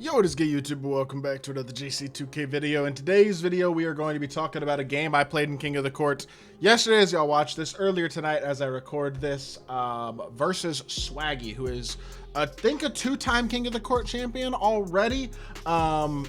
Yo, what is good, YouTube? Welcome back to another JC2K video. In today's video, we are going to be talking about a game I played in King of the Court yesterday, as y'all watched this, earlier tonight as I record this, versus Swaggy, who is, I think, a two-time King of the Court champion already.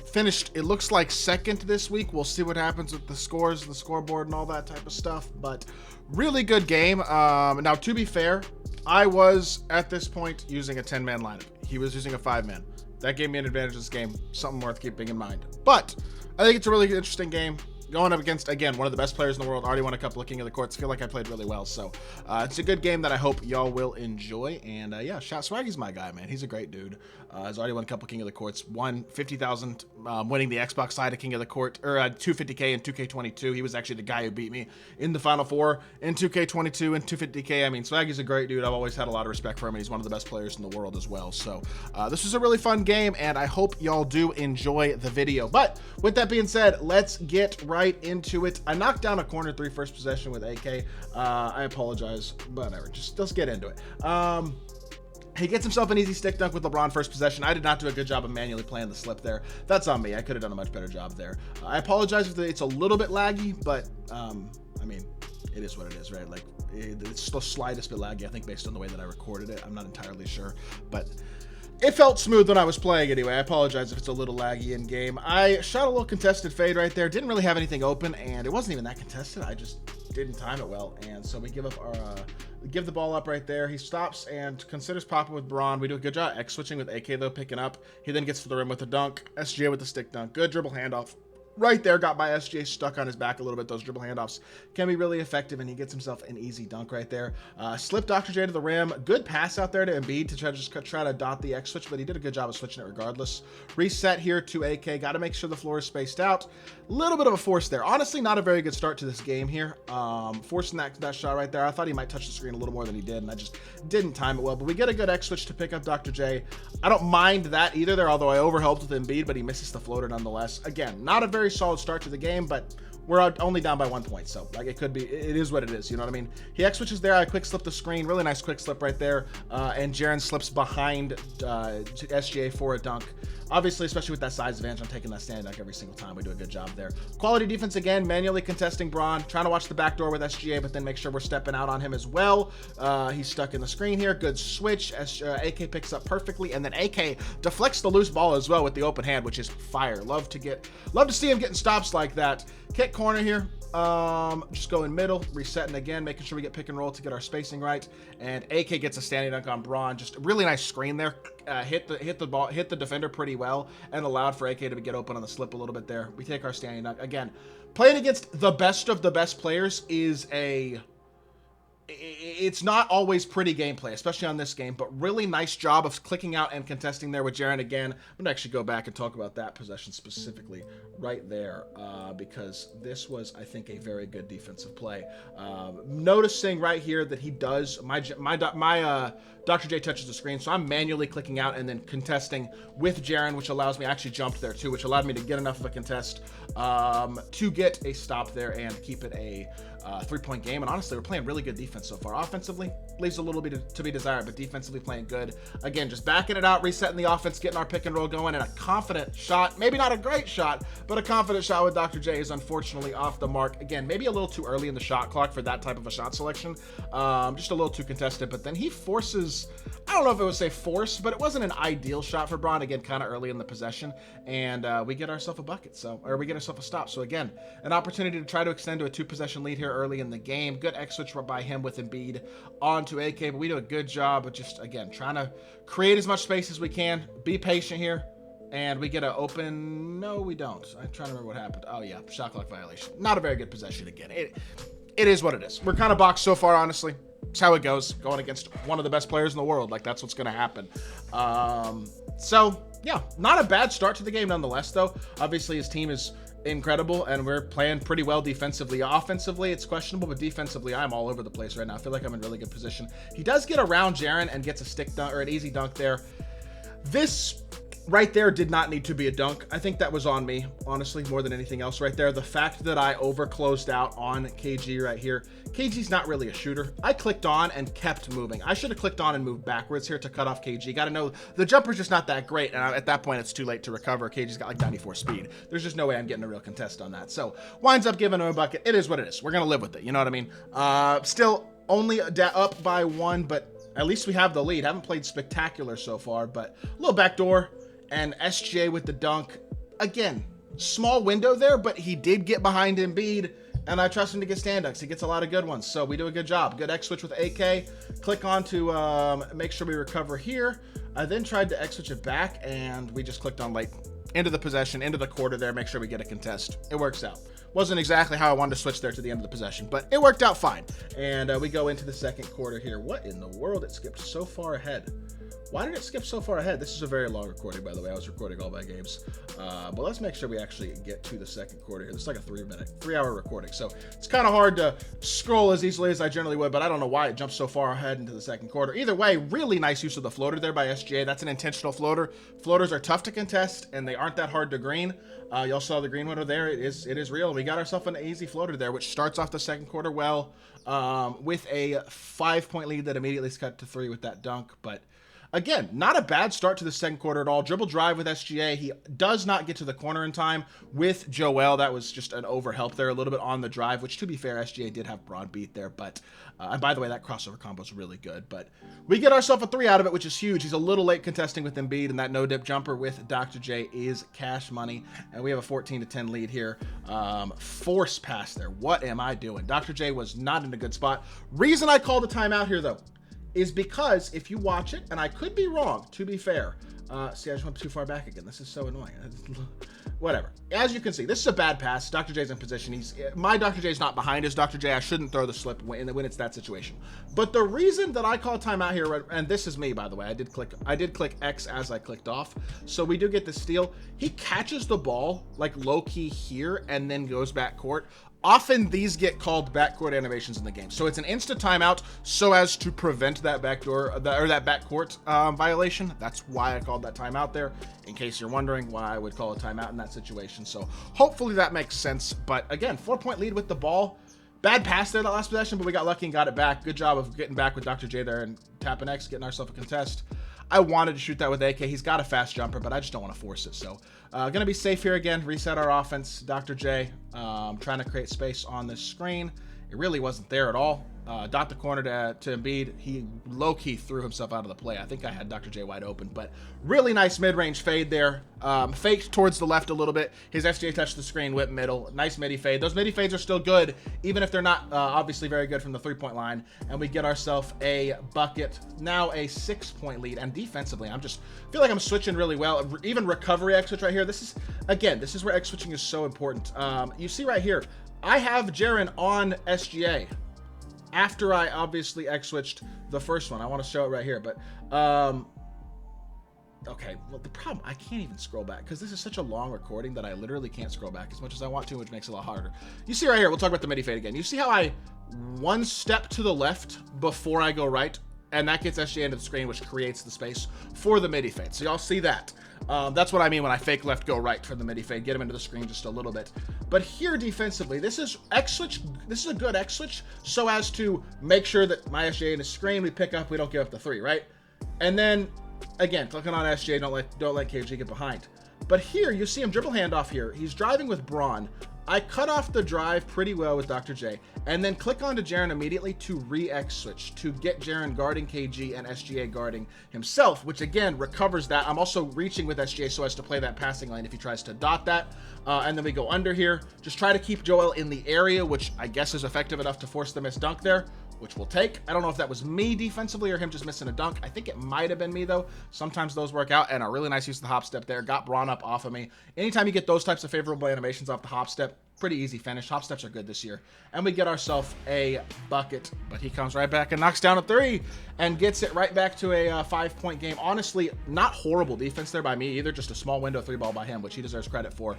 Finished, it looks like, second this week. We'll see what happens with the scores, the scoreboard, and all that type of stuff, but really good game. Now, to be fair, I was, at this point, using a 10-man lineup. He was using a 5-man. That gave me an advantage in this game, something worth keeping in mind. But I think it's a really interesting game. Going up against, again, one of the best players in the world. Already won a couple of King of the Courts. Feel like I played really well. So it's a good game that I hope y'all will enjoy. And yeah, Swaggy's my guy, man. He's a great dude. Has already won a couple King of the Courts. Won 50,000 winning the Xbox side of King of the Court, or 250K in 2K22. He was actually the guy who beat me in the Final Four in 2K22 and 250K. I mean, Swaggy's a great dude. I've always had a lot of respect for him, and he's one of the best players in the world as well. So this was a really fun game, and I hope y'all do enjoy the video. But with that being said, let's get right into it. I knocked down a corner 3 first possession with AK. I apologize, whatever. Just let's get into it. He gets himself an easy stick dunk with LeBron first possession. I did not do a good job of manually playing the slip there. That's on me. I could have done a much better job there. I apologize if it's a little bit laggy, but I mean, it is what it is, right? Like, it's the slightest bit laggy, I think, based on the way that I recorded it. I'm not entirely sure, but it felt smooth when I was playing anyway. I apologize if it's a little laggy in game. I shot a little contested fade right there. Didn't really have anything open, and it wasn't even that contested. I just didn't time it well, and so we give up our give the ball up right there. He stops and considers popping with Braun. We do a good job X switching with AK though, picking up. He then gets to the rim with a dunk. SGA with the stick dunk. Good dribble handoff. Right there, got by SGA, stuck on his back a little bit. Those dribble handoffs can be really effective, and he gets himself an easy dunk right there. Slip Dr. J to the rim. Good pass out there to Embiid to try to dot the X switch, but he did a good job of switching it regardless. Reset here to AK. Got to make sure the floor is spaced out. Little bit of a force there. Honestly, not a very good start to this game here. Forcing that shot right there. I thought he might touch the screen a little more than he did, and I just didn't time it well. But we get a good X switch to pick up Dr. J. I don't mind that either there, although I overhelped with Embiid, but he misses the floater nonetheless. Again, not a very solid start to the game, but we're only down by 1 point, so like it is what it is, you know what I mean? He X switches there. I quick slip the screen, really nice quick slip right there, and Jaren slips behind SGA for a dunk. Obviously, especially with that size advantage, I'm taking that stand dunk every single time. We do a good job there. Quality defense again, manually contesting Braun, trying to watch the back door with SGA, but then make sure we're stepping out on him as well. He's stuck in the screen here. Good switch. AK picks up perfectly, and then AK deflects the loose ball as well with the open hand, which is fire. Love to see him getting stops like that. Kick corner here. Just go in middle, resetting again, making sure we get pick and roll to get our spacing right. And AK gets a standing dunk on Braun. Just a really nice screen there. Hit the defender pretty well, and allowed for AK to get open on the slip a little bit there. We take our standing dunk. Again, playing against the best of the best players is it's not always pretty gameplay, especially on this game, but really nice job of clicking out and contesting there with Jaren again. I'm going to actually go back and talk about that possession specifically right there, because this was, I think, a very good defensive play. Noticing right here that he does, my Dr. J touches the screen, so I'm manually clicking out and then contesting with Jaren, which allows me, I actually jumped there too, which allowed me to get enough of a contest to get a stop there and keep it a 3-point game. And honestly, we're playing really good defense so far. Offensively, leaves a little bit to be desired, but defensively playing good. Again, just backing it out, resetting the offense, getting our pick and roll going, and a confident shot. Maybe not a great shot, but a confident shot with Dr. J is unfortunately off the mark. Again, maybe a little too early in the shot clock for that type of a shot selection. Just a little too contested, but then he forces, I don't know if it would say force, but it wasn't an ideal shot for Braun. Again, kind of early in the possession, and we get ourselves a bucket, or we get ourselves a stop. So again, an opportunity to try to extend to a 2-possession lead here early in the game. Good X switch by him with Embiid onto AK, but we do a good job of just, again, trying to create as much space as we can. Be patient here, and we get an open. No, we don't. I'm trying to remember what happened. Oh yeah, shot clock violation. Not a very good possession again. It is what it is. We're kind of boxed so far, honestly. It's how it goes, going against one of the best players in the world. Like, that's what's going to happen. So yeah, not a bad start to the game nonetheless, though. Obviously, his team is incredible, and we're playing pretty well defensively. Offensively, it's questionable, but defensively, I'm all over the place right now. I feel like I'm in really good position. He does get around Jaren and gets a stick dunk, or an easy dunk there. This right there did not need to be a dunk. I think that was on me, honestly, more than anything else right there. The fact that I over-closed out on KG right here. KG's not really a shooter. I clicked on and kept moving. I should have clicked on and moved backwards here to cut off KG. Got to know the jumper's just not that great, and at that point, it's too late to recover. KG's got like 94 speed. There's just no way I'm getting a real contest on that. So, winds up giving him a bucket. It is what it is. We're going to live with it. You know what I mean? Still only up by 1, but at least we have the lead. Haven't played spectacular so far, but a little backdoor. And SGA with the dunk. Again, small window there, but he did get behind Embiid, and I trust him to get stand-ups. He gets a lot of good ones, so we do a good job. Good X-switch with AK. Click on to make sure we recover here. I then tried to X-switch it back, and we just clicked on late. Into the possession, into the quarter there, make sure we get a contest. It works out. Wasn't exactly how I wanted to switch there to the end of the possession, but it worked out fine. And we go into the second quarter here. What in the world? It skipped so far ahead. Why did it skip so far ahead? This is a very long recording, by the way. I was recording all my games. But let's make sure we actually get to the second quarter here. This is like a 3-hour recording. So it's kind of hard to scroll as easily as I generally would, but I don't know why it jumped so far ahead into the second quarter. Either way, really nice use of the floater there by SGA. That's an intentional floater. Floaters are tough to contest, and they aren't that hard to green. Y'all saw the green window there. It is real. We got ourselves an easy floater there, which starts off the second quarter well with a 5-point lead that immediately is cut to 3 with that dunk. But again, not a bad start to the second quarter at all. Dribble drive with SGA. He does not get to the corner in time with Joel. That was just an overhelp there a little bit on the drive, which to be fair, SGA did have broad beat there. But, and by the way, that crossover combo is really good. But we get ourselves a 3 out of it, which is huge. He's a little late contesting with Embiid, and that no-dip jumper with Dr. J is cash money. And we have a 14-10 lead here. Force pass there. What am I doing? Dr. J was not in a good spot. Reason I called a timeout here, though, is because if you watch it, and I could be wrong, to be fair. See, I just went too far back again. This is so annoying. Whatever. As you can see, this is a bad pass. Dr. J's in position. My Dr. J's not behind his Dr. J. I shouldn't throw the slip when it's that situation. But the reason that I call timeout here, and this is me, by the way, I did click X as I clicked off. So we do get the steal. He catches the ball like low-key here and then goes back court. Often these get called backcourt animations in the game. So it's an instant timeout so as to prevent that backdoor or that backcourt violation. That's why I called that timeout there, in case you're wondering why I would call a timeout in that situation. So hopefully that makes sense. But again, 4-point lead with the ball. Bad pass there that last possession, but we got lucky and got it back. Good job of getting back with Dr. J there and tapping X, getting ourselves a contest. I wanted to shoot that with AK. He's got a fast jumper, but I just don't want to force it. So gonna be safe here again. Reset our offense. Dr. J trying to create space on this screen. It really wasn't there at all. Dot the corner to Embiid. He low-key threw himself out of the play. I think I had Dr. J wide open, but really nice mid-range fade there. Faked towards the left a little bit. His SGA touched the screen, whip middle. Nice midi fade. Those midi fades are still good, even if they're not obviously very good from the 3-point line. And we get ourselves a bucket. Now a 6-point lead. And defensively, feel like I'm switching really well. Even recovery X switch right here. This is where X switching is so important. You see right here, I have Jaren on SGA. After I obviously X-switched the first one. I want to show it right here, but okay, well, the problem, I can't even scroll back because this is such a long recording that I literally can't scroll back as much as I want to, which makes it a lot harder. You see right here, we'll talk about the midi fade again. You see how I one step to the left before I go right, and that gets SGA into the screen, which creates the space for the midi fade. So y'all see that. That's what I mean when I fake left, go right for the midi fade, get him into the screen just a little bit. But here defensively, this is X-switch. This is a good X-switch so as to make sure that my SGA in the screen, we pick up, we don't give up the 3, right? And then, again, clicking on SGA, don't let KG get behind. But here, you see him dribble handoff here. He's driving with Braun. I cut off the drive pretty well with Dr. J, and then click onto Jaren immediately to re-X switch to get Jaren guarding KG and SGA guarding himself, which again recovers that. I'm also reaching with SGA so as to play that passing lane if he tries to dot that. And then we go under here. Just try to keep Joel in the area, which I guess is effective enough to force the missed dunk there, which we'll take. I don't know if that was me defensively or him just missing a dunk. I think it might have been me, though. Sometimes those work out, and a really nice use of the hop step there. Got Braun up off of me. Anytime you get those types of favorable animations off the hop step, pretty easy finish. Hop steps are good this year. And we get ourselves a bucket, but he comes right back and knocks down a 3 and gets it right back to a 5-point game. Honestly, not horrible defense there by me either. Just a small window 3 ball by him, which he deserves credit for.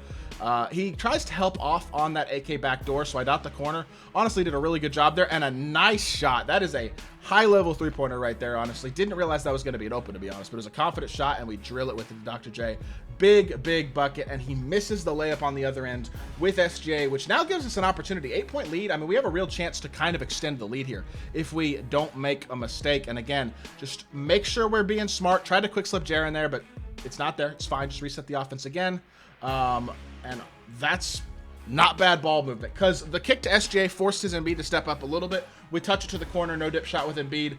He tries to help off on that AK backdoor, so I dot the corner. Honestly, did a really good job there and a nice shot. That is a High-level three-pointer right there, honestly. Didn't realize that was going to be an open, to be honest, but it was a confident shot, and we drill it with Dr. J. Big bucket, and he misses the layup on the other end with SGA, which now gives us an opportunity. 8-point lead. I mean, we have a real chance to kind of extend the lead here if we don't make a mistake. And again, just make sure we're being smart. Try to quick slip Jaren there, but it's not there. It's fine. Just reset the offense again. And that's not bad ball movement, because the kick to SGA forced his Embiid to step up a little bit. We touch it to the corner, no dip shot with Embiid,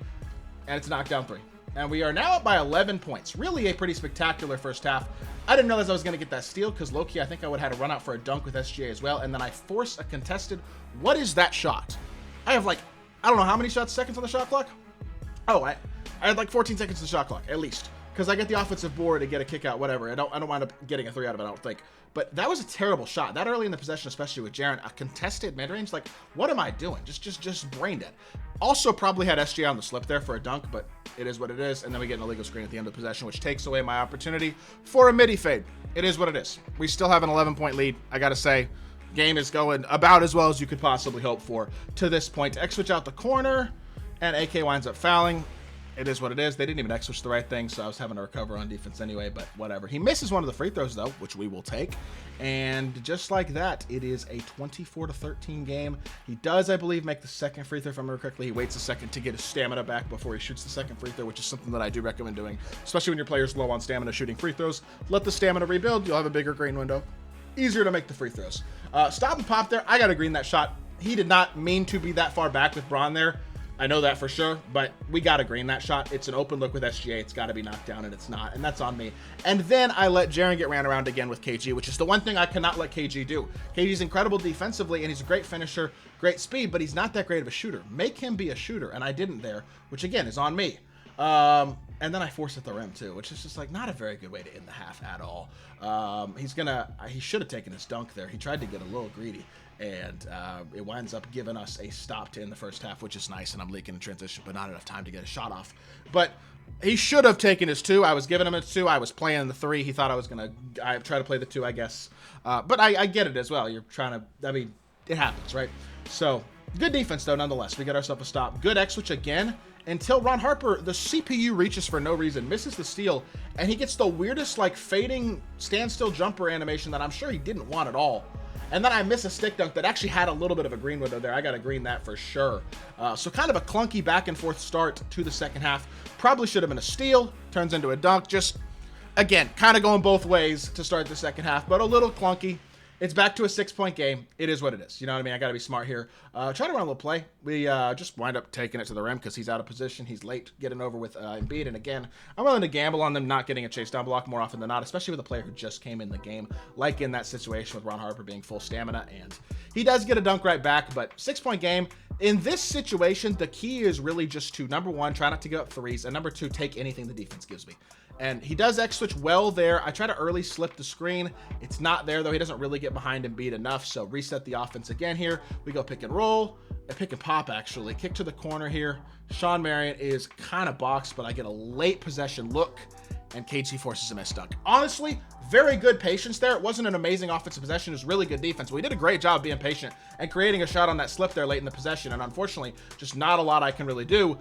and it's a knockdown 3. And we are now up by 11 points. Really a pretty spectacular first half. I didn't realize I was going to get that steal, because low-key, I think I would have had a run out for a dunk with SGA as well. And then I force a contested. What is that shot? I have like, I don't know how many seconds on the shot clock. Oh, I had like 14 seconds to the shot clock, at least. Because I get the offensive board to get a kick out, whatever. I don't wind up getting a 3 out of it, I don't think. But that was a terrible shot. That early in the possession, especially with Jaren, a contested mid-range, like, what am I doing? Just brain dead. Also probably had SGA on the slip there for a dunk, but it is what it is. And then we get an illegal screen at the end of the possession, which takes away my opportunity for a midi fade. It is what it is. We still have an 11-point lead. I got to say, game is going about as well as you could possibly hope for to this point. X-switch out the corner, and AK winds up fouling. It is what it is. They didn't even X-switch the right thing, so I was having to recover on defense anyway, but whatever. He misses one of the free throws, though, which we will take. And just like that, it is a 24-13 game. He does, I believe, make the second free throw, if I remember correctly. He waits a second to get his stamina back before he shoots the second free throw, which is something that I do recommend doing, especially when your player's low on stamina shooting free throws. Let the stamina rebuild. You'll have a bigger green window. Easier to make the free throws. Stop and pop there. I got to green that shot. He did not mean to be that far back with Braun there. I know that for sure, but we got to green that shot. It's an open look with SGA. It's got to be knocked down, and it's not, and that's on me. And then I let Jaren get ran around again with KG, which is the one thing I cannot let KG do. KG's incredible defensively, and he's a great finisher, great speed, but he's not that great of a shooter. Make him be a shooter, and I didn't there, which again is on me. And then I force at the rim too, which is just like not a very good way to end the half at all. He should have taken his dunk there. He tried to get a little greedy, and it winds up giving us a stop to end the first half, which is nice. And I'm leaking in transition, but not enough time to get a shot off. But he should have taken his 2. I was giving him his 2. I was playing the 3. He thought I was gonna try to play the 2, I guess. But I get it as well. You're trying to. I mean, it happens, right? So good defense though, nonetheless. We got ourselves a stop. Good X-switch again. Until Ron Harper, the CPU reaches for no reason, misses the steal, and he gets the weirdest, like, fading standstill jumper animation that I'm sure he didn't want at all. And then I miss a stick dunk that actually had a little bit of a green window there. I got to green that for sure. So kind of a clunky back and forth start to the second half. Probably should have been a steal. Turns into a dunk. Just, again, kind of going both ways to start the second half, but a little clunky. It's back to a 6-point game. It is what it is. You know what I mean? I got to be smart here. Try to run a little play. We just wind up taking it to the rim because he's out of position. He's late getting over with Embiid. And again, I'm willing to gamble on them not getting a chase down block more often than not, especially with a player who just came in the game, like in that situation with Ron Harper being full stamina. And he does get a dunk right back, but 6-point game. In this situation, the key is really just to, number 1, try not to give up threes, and number 2, take anything the defense gives me. And he does X-switch well there. I try to early slip the screen. It's not there, though. He doesn't really get behind Embiid enough, so reset the offense again here. We go pick and roll. Pick and pop, actually. Kick to the corner here. Sean Marion is kind of boxed, but I get a late possession look, and KG forces a miss dunk. Honestly, very good patience there. It wasn't an amazing offensive possession. It was really good defense. We did a great job being patient and creating a shot on that slip there late in the possession, and unfortunately, just not a lot I can really do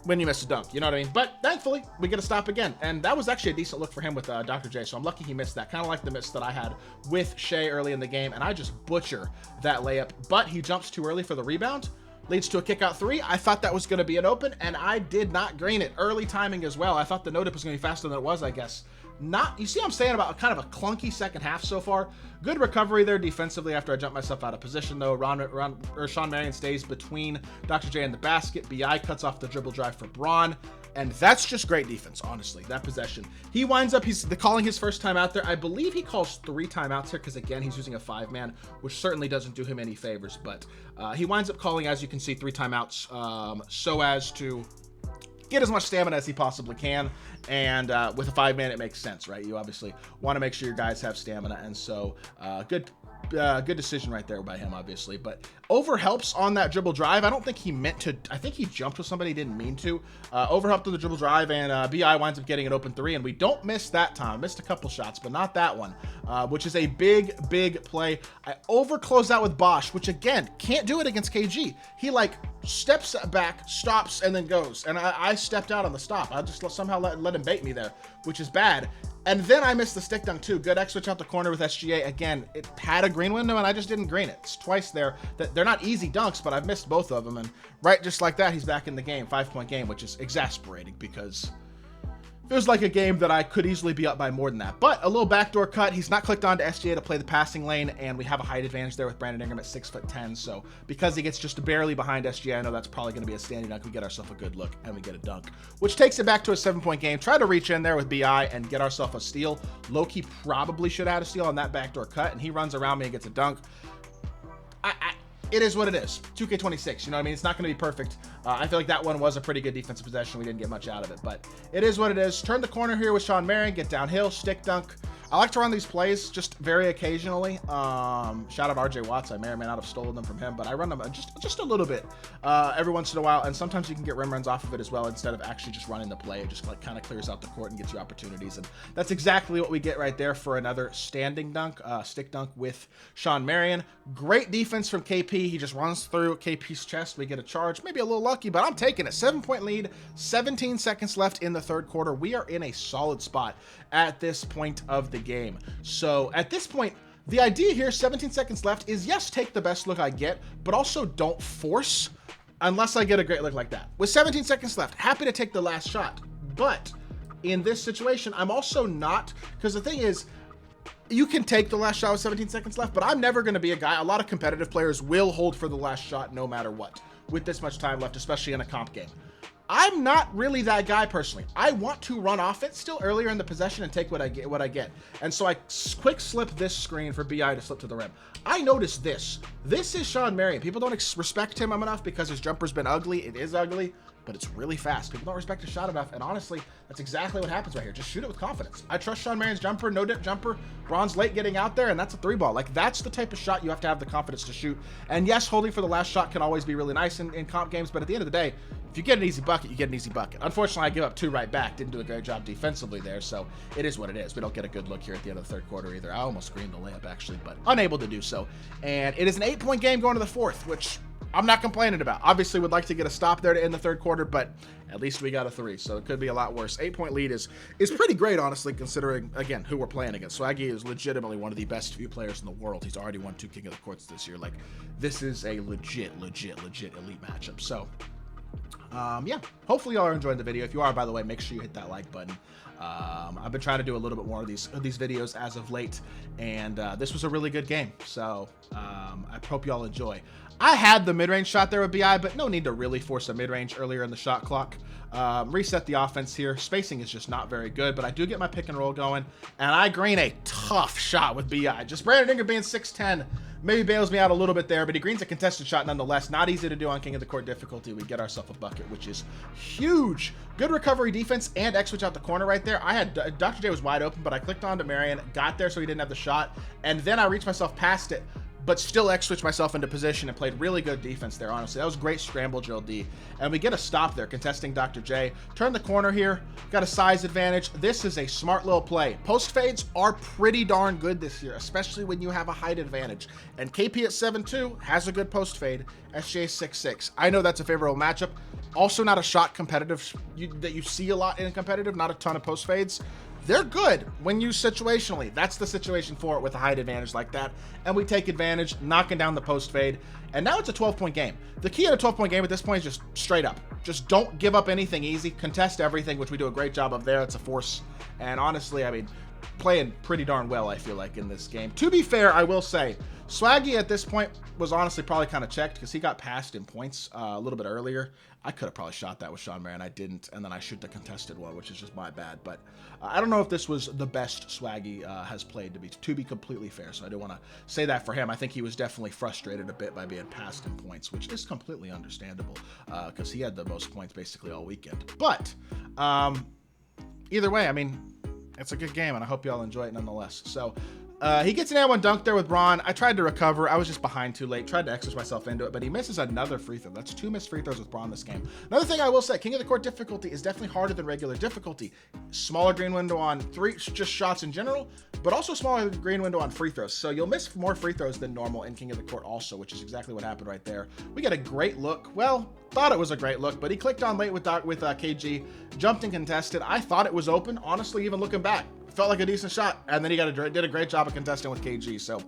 when you miss a dunk, you know what I mean? But thankfully, we get a stop again. And that was actually a decent look for him with Dr. J, so I'm lucky he missed that. Kind of like the miss that I had with Shea early in the game, and I just butcher that layup. But he jumps too early for the rebound, leads to a kick-out 3. I thought that was going to be an open, and I did not green it. Early timing as well. I thought the no-dip was going to be faster than it was, I guess. You see what I'm saying about kind of a clunky second half so far? Good recovery there defensively after I jumped myself out of position, though. Sean Marion stays between Dr. J and the basket. BI cuts off the dribble drive for Braun. And that's just great defense, honestly, that possession. He winds up, he's calling his first time out there. I believe he calls 3 timeouts here because, again, he's using a 5-man, which certainly doesn't do him any favors. But he winds up calling, as you can see, 3 timeouts so as to get as much stamina as he possibly can. And with a 5-man, it makes sense, right? You obviously want to make sure your guys have stamina. And so good Good decision right there by him, obviously. But over helps on that dribble drive. I don't think he meant to. I think he jumped with somebody he didn't mean to. Over helped on the dribble drive, and BI winds up getting an open three. And we don't miss that time. Missed a couple shots, but not that one, which is a big, big play. I over close out with Bosch, which again, can't do it against KG. He like steps back, stops, and then goes. And I stepped out on the stop. I just somehow let him bait me there, which is bad. And then I missed the stick dunk too. Good X switch out the corner with SGA. Again, it had a green window and I just didn't green it. It's twice there. They're not easy dunks, but I've missed both of them. And right just like that, he's back in the game. 5-point game, which is exasperating because it feels like a game that I could easily be up by more than that. But a little backdoor cut. He's not clicked on to SGA to play the passing lane, and we have a height advantage there with Brandon Ingram at 6'10". So because he gets just barely behind SGA, I know that's probably going to be a standing dunk. We get ourselves a good look, and we get a dunk, which takes it back to a 7-point game. Try to reach in there with BI and get ourselves a steal. Loki probably should have had a steal on that backdoor cut, and he runs around me and gets a dunk. It is what it is. 2K26, you know what I mean? It's not going to be perfect. I feel like that one was a pretty good defensive possession. We didn't get much out of it, but it is what it is. Turn the corner here with Sean Marion, get downhill, stick dunk. I like to run these plays just very occasionally. Shout out RJ Watts. I may or may not have stolen them from him, but I run them just a little bit every once in a while, and sometimes you can get rim runs off of it as well instead of actually just running the play. It just like kind of clears out the court and gets you opportunities, and that's exactly what we get right there for another standing dunk, stick dunk with Sean Marion. Great defense from KP. He just runs through KP's chest. We get a charge, maybe a little lucky, but I'm taking it. 7-point lead, 17 seconds left in the third quarter. We are in a solid spot at this point of the game. So at this point, the idea here, 17 seconds left, is yes, take the best look I get, but also don't force unless I get a great look like that. With 17 seconds left, happy to take the last shot. But in this situation, I'm also not, because the thing is, you can take the last shot with 17 seconds left, but I'm never going to be a guy. A lot of competitive players will hold for the last shot no matter what with this much time left, especially in a comp game. I'm not really that guy personally. I want to run offense still earlier in the possession and take what I get. And so I quick slip this screen for BI to slip to the rim. I noticed this. This is Sean Marion. People don't respect him enough because his jumper's been ugly. It is ugly, but it's really fast. People don't respect his shot enough, and honestly, that's exactly what happens right here. Just shoot it with confidence. I trust Sean Marion's jumper, no dip jumper. Bron's late getting out there, and that's a 3-ball. Like, that's the type of shot you have to have the confidence to shoot. And yes, holding for the last shot can always be really nice in comp games, but at the end of the day, if you get an easy bucket, you get an easy bucket. Unfortunately, I give up 2 right back. Didn't do a great job defensively there, so it is what it is. We don't get a good look here at the end of the third quarter either. I almost screened the layup, actually, but unable to do so. And it is an 8-point game going to the fourth, which I'm not complaining about. Obviously, would like to get a stop there to end the third quarter, but at least we got a 3, so it could be a lot worse. 8-point lead is pretty great, honestly, considering, again, who we're playing against. Swaggy is legitimately one of the best few players in the world. He's already won 2 King of the Courts this year. Like, this is a legit elite matchup. So, yeah, hopefully y'all are enjoying the video. If you are, by the way, make sure you hit that like button. I've been trying to do a little bit more of these videos as of late, and this was a really good game, so I hope y'all enjoy. I had the mid-range shot there with BI, but no need to really force a mid-range earlier in the shot clock. Reset the offense here. Spacing is just not very good, but I do get my pick and roll going, and I green a tough shot with BI. Just Brandon Ingram being 6'10", maybe bails me out a little bit there, but he greens a contested shot nonetheless. Not easy to do on King of the Court difficulty. We get ourselves a bucket, which is huge. Good recovery defense and X switch out the corner right there. I had Dr. J was wide open, but I clicked on to Marion, got there so he didn't have the shot, and then I reached myself past it, but still X-switched myself into position and played really good defense there, honestly. That was great scramble drill D. And we get a stop there, contesting Dr. J. Turn the corner here, got a size advantage. This is a smart little play. Post fades are pretty darn good this year, especially when you have a height advantage. And KP at 7'2" has a good post fade. SJ 6'6". I know that's a favorable matchup. Also not a shot competitive that you see a lot in competitive, not a ton of post fades. They're good when used situationally. That's the situation for it with a height advantage like that. And we take advantage, knocking down the post fade. And now it's a 12-point game. The key in a 12-point game at this point is just straight up. Just don't give up anything easy. Contest everything, which we do a great job of there. It's a force. And honestly, I mean, playing pretty darn well, I feel like, in this game. To be fair, I will say, Swaggy at this point was honestly probably kind of checked because he got passed in points a little bit earlier. I could have probably shot that with Sean Marion. I didn't, and then I shoot the contested one, which is just my bad. But I don't know if this was the best Swaggy has played, to be completely fair. So I do want to say that for him. I think he was definitely frustrated a bit by being passed in points, which is completely understandable because he had the most points basically all weekend. But either way, I mean, it's a good game, and I hope y'all enjoy it nonetheless. So He gets an and one dunk there with Braun. I tried to recover. I was just behind too late. Tried to exercise myself into it, but he misses another free throw. That's 2 missed free throws with Braun this game. Another thing I will say, King of the Court difficulty is definitely harder than regular difficulty. Smaller green window on just shots in general, but also smaller green window on free throws. So you'll miss more free throws than normal in King of the Court also, which is exactly what happened right there. We got a great look. Well, thought it was a great look, but he clicked on late with KG, jumped and contested. I thought it was open, honestly, even looking back. Felt like a decent shot, and then he did a great job of contesting with KG. So a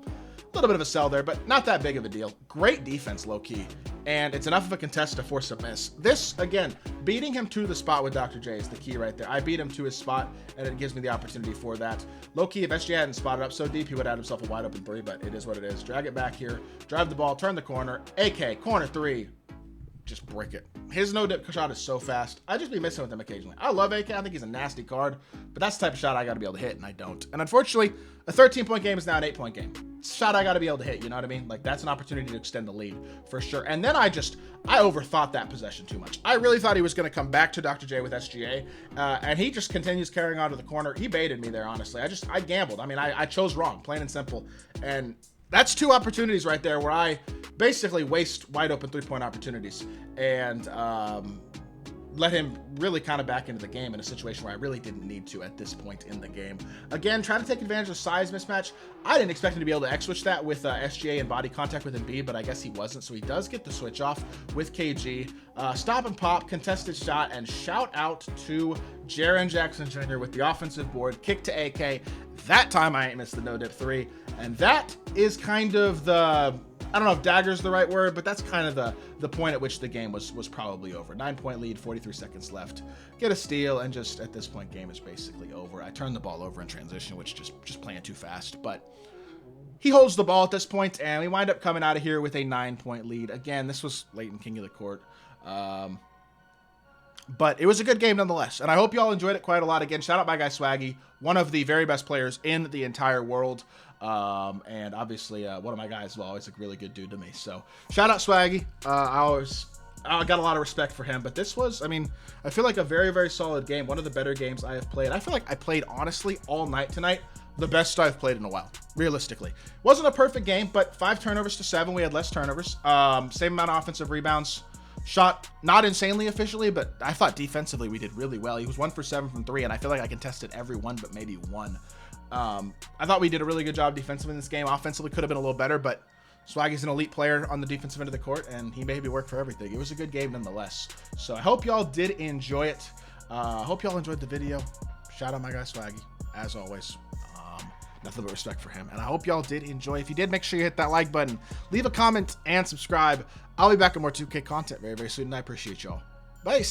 little bit of a sell there, but not that big of a deal. Great defense, low key, and it's enough of a contest to force a miss. This, again, beating him to the spot with Dr. J is the key right there. I beat him to his spot, and it gives me the opportunity for that. Low key, if SJ hadn't spotted up so deep, he would have had himself a wide open 3, but it is what it is. Drag it back here, drive the ball, turn the corner, AK, corner 3. Just brick it. His no-dip shot is so fast. I just be missing with him occasionally. I love AK. I think he's a nasty card, but that's the type of shot I got to be able to hit, and I don't. And unfortunately, a 13-point game is now an 8-point game. It's a shot I got to be able to hit, you know what I mean? Like, that's an opportunity to extend the lead, for sure. And then I overthought that possession too much. I really thought he was going to come back to Dr. J with SGA, and he just continues carrying on to the corner. He baited me there, honestly. I gambled. I mean, I chose wrong, plain and simple. And that's 2 opportunities right there where I basically waste wide open 3-point opportunities and let him really kind of back into the game in a situation where I really didn't need to at this point in the game. Again, trying to take advantage of size mismatch. I didn't expect him to be able to X-switch that with SGA and body contact with Embiid, but I guess he wasn't, so he does get the switch off with KG. Stop and pop, contested shot, and shout out to Jaren Jackson Jr. with the offensive board, kick to AK. That time I ain't missed the no-dip 3, and that is kind of the, I don't know if dagger is the right word, but that's kind of the point at which the game was probably over. 9-point lead, 43 seconds left. Get a steal, and just at this point, game is basically over. I turned the ball over in transition, which just playing too fast, but he holds the ball at this point, and we wind up coming out of here with a 9-point lead. Again, this was late in King of the Court. But it was a good game nonetheless, and I hope y'all enjoyed it quite a lot. Again, shout out my guy Swaggy, one of the very best players in the entire world, and obviously one of my guys as well. Always a really good dude to me. So shout out Swaggy. I got a lot of respect for him, but this was, I mean, I feel like a very, very solid game. One of the better games I have played. I feel like I played, honestly, all night tonight. The best I've played in a while, realistically. Wasn't a perfect game, but 5 turnovers to 7. We had less turnovers. Same amount of offensive rebounds. Shot not insanely efficiently, but I thought defensively we did really well. He was 1 for 7 from 3, and I feel like I contested every one but maybe 1. I thought we did a really good job defensively in this game. Offensively could have been a little better, but Swaggy's an elite player on the defensive end of the court, and he made me work for everything. It was a good game nonetheless. So I hope y'all did enjoy it. I hope y'all enjoyed the video. Shout out my guy Swaggy, as always. Nothing but respect for him. And I hope y'all did enjoy. If you did, make sure you hit that like button, leave a comment, and subscribe. I'll be back with more 2K content very, very soon, and I appreciate y'all. Bye.